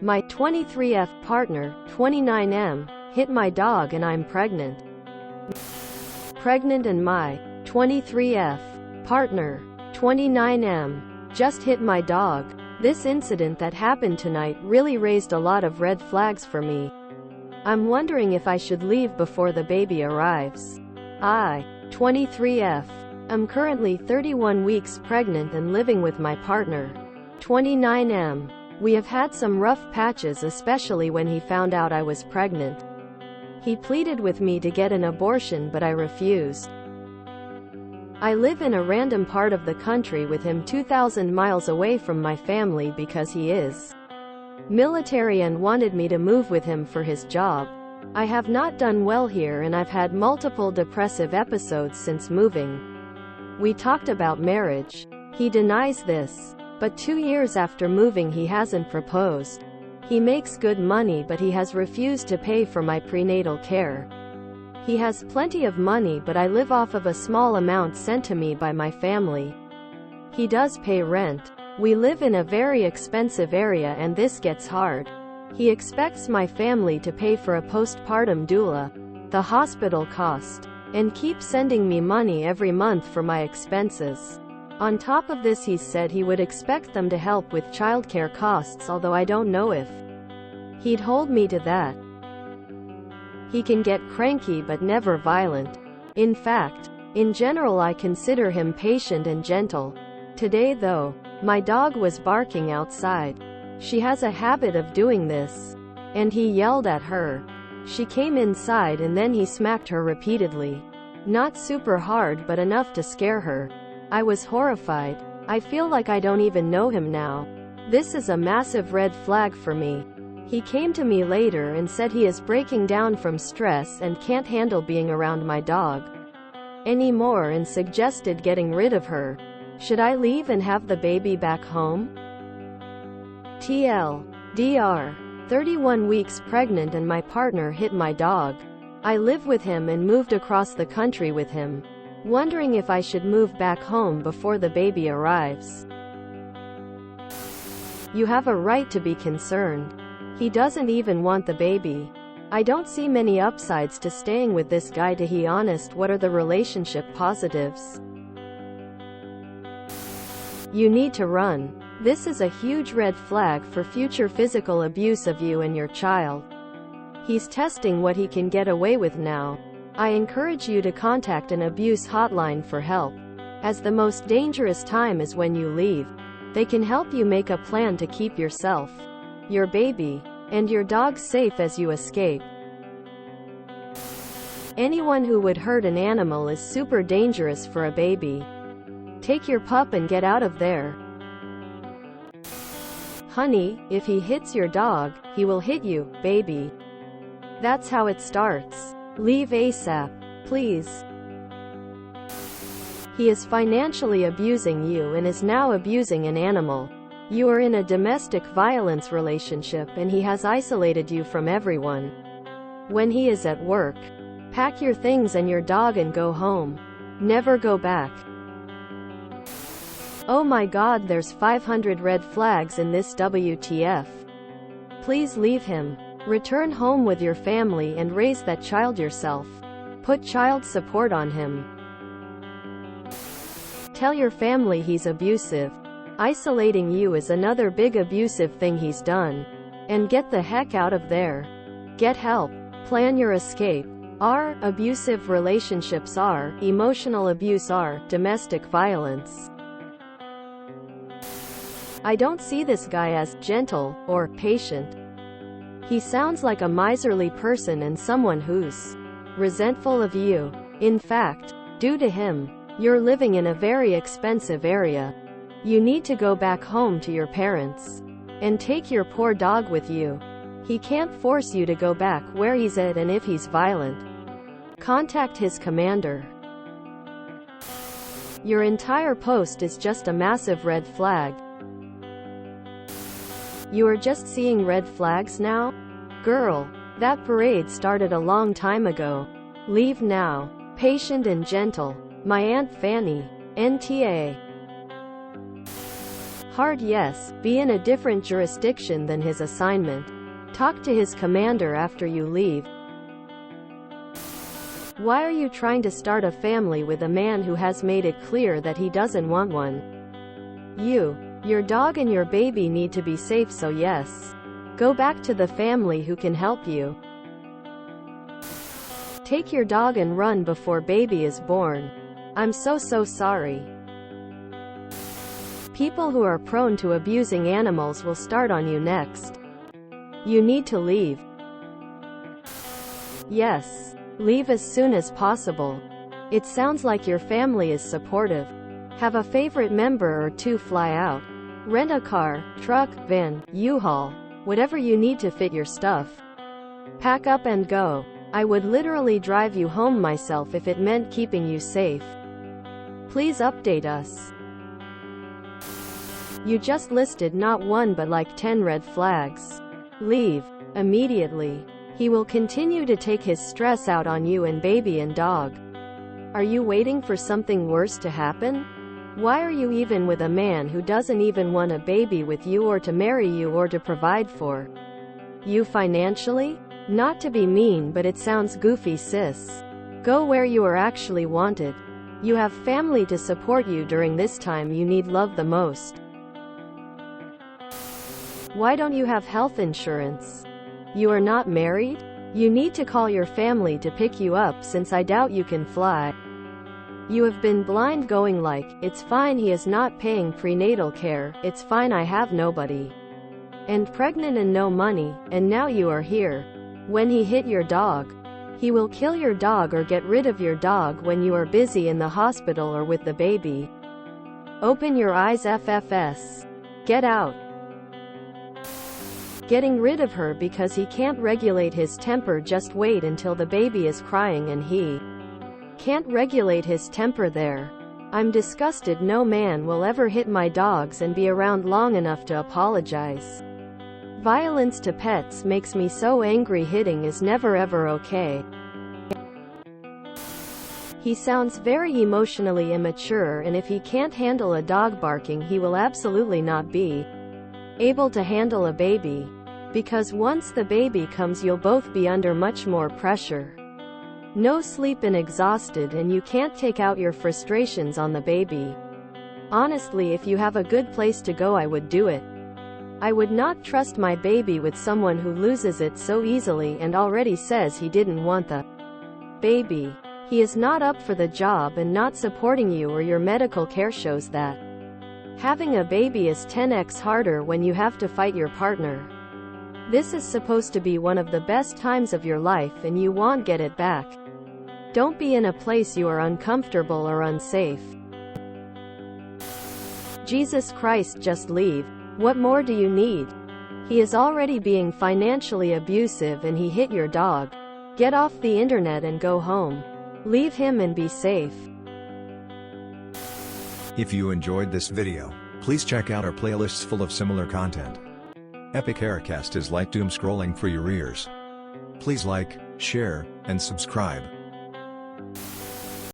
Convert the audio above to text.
My 23F partner, 29M, hit my dog and I'm pregnant. Pregnant and my 23F partner, 29M, just hit my dog. This incident that happened tonight really raised a lot of red flags for me. I'm wondering if I should leave before the baby arrives. I, 23F, am currently 31 weeks pregnant and living with my partner, 29M. We have had some rough patches, especially when he found out I was pregnant. He pleaded with me to get an abortion, but I refused. I live in a random part of the country with him 2,000 miles away from my family because he is military and wanted me to move with him for his job. I have not done well here and I've had multiple depressive episodes since moving. We talked about marriage. He denies this. But 2 years after moving he hasn't proposed. He makes good money but he has refused to pay for my prenatal care. He has plenty of money but I live off of a small amount sent to me by my family. He does pay rent. We live in a very expensive area and this gets hard. He expects my family to pay for a postpartum doula, the hospital cost, and keep sending me money every month for my expenses. On top of this, he said he would expect them to help with childcare costs, although I don't know if he'd hold me to that. He can get cranky but never violent. In fact, in general I consider him patient and gentle. Today though, my dog was barking outside. She has a habit of doing this. And he yelled at her. She came inside and then he smacked her repeatedly. Not super hard but enough to scare her. I was horrified. I feel like I don't even know him now. This is a massive red flag for me. He came to me later and said he is breaking down from stress and can't handle being around my dog anymore and suggested getting rid of her. Should I leave and have the baby back home? TLDR. 31 weeks pregnant and my partner hit my dog. I live with him and moved across the country with him. Wondering if I should move back home before the baby arrives. You have a right to be concerned. He doesn't even want the baby. I don't see many upsides to staying with this guy. To be honest, what are the relationship positives? You need to run. This is a huge red flag for future physical abuse of you and your child. He's testing what he can get away with now. I encourage you to contact an abuse hotline for help, as the most dangerous time is when you leave. They can help you make a plan to keep yourself, your baby, and your dog safe as you escape. Anyone who would hurt an animal is super dangerous for a baby. Take your pup and get out of there. Honey, if he hits your dog, he will hit you, baby. That's how it starts. Leave ASAP, please. He is financially abusing you and is now abusing an animal. You are in a domestic violence relationship and he has isolated you from everyone. When he is at work, pack your things and your dog and go home. Never go back. Oh my God, there's 500 red flags in this WTF. Please leave him. Return home with your family and raise that child yourself. Put child support on him. Tell your family he's abusive. Isolating you is another big abusive thing he's done. And get the heck out of there. Get help. Plan your escape. R. Abusive relationships are, emotional abuse are, domestic violence. I don't see this guy as gentle or patient. He sounds like a miserly person and someone who's resentful of you. In fact, due to him, you're living in a very expensive area. You need to go back home to your parents. And take your poor dog with you. He can't force you to go back where he's at, and if he's violent, contact his commander. Your entire post is just a massive red flag. You are just seeing red flags now? Girl, that parade started a long time ago. Leave now. Patient and gentle. My Aunt Fanny. NTA. Hard yes, be in a different jurisdiction than his assignment. Talk to his commander after you leave. Why are you trying to start a family with a man who has made it clear that he doesn't want one? Your dog and your baby need to be safe, so yes. Go back to the family who can help you. Take your dog and run before baby is born. I'm so sorry. People who are prone to abusing animals will start on you next. You need to leave. Yes. Leave as soon as possible. It sounds like your family is supportive. Have a favorite member or two fly out. Rent a car, truck, van, U-Haul, whatever you need to fit your stuff. Pack up and go. I would literally drive you home myself if it meant keeping you safe. Please update us. You just listed not one but like 10 red flags. Leave. Immediately. He will continue to take his stress out on you and baby and dog. Are you waiting for something worse to happen? Why are you even with a man who doesn't even want a baby with you or to marry you or to provide for you financially? Not to be mean, but it sounds goofy, sis. Go where you are actually wanted. You have family to support you during this time you need love the most. Why don't you have health insurance? You are not married? You need to call your family to pick you up since I doubt you can fly. You have been blind going like, it's fine he is not paying prenatal care, it's fine I have nobody. And pregnant and no money, and now you are here. When he hit your dog. He will kill your dog or get rid of your dog when you are busy in the hospital or with the baby. Open your eyes, FFS. Get out. Getting rid of her because he can't regulate his temper. Just wait until the baby is crying and he can't regulate his temper there. I'm disgusted. No man will ever hit my dogs and be around long enough to apologize. Violence to pets makes me so angry. Hitting is never ever okay. He sounds very emotionally immature, and if he can't handle a dog barking, he will absolutely not be able to handle a baby. Because once the baby comes, you'll both be under much more pressure. No sleep and exhausted, and you can't take out your frustrations on the baby. Honestly, if you have a good place to go, I would do it. I would not trust my baby with someone who loses it so easily and already says he didn't want the baby. He is not up for the job and not supporting you or your medical care shows that. Having a baby is 10x harder when you have to fight your partner. This is supposed to be one of the best times of your life and you won't get it back. Don't be in a place you are uncomfortable or unsafe. Jesus Christ, just leave. What more do you need? He is already being financially abusive and he hit your dog. Get off the internet and go home. Leave him and be safe. If you enjoyed this video, please check out our playlists full of similar content. Epic Haircast is like doom scrolling for your ears. Please like, share, and subscribe.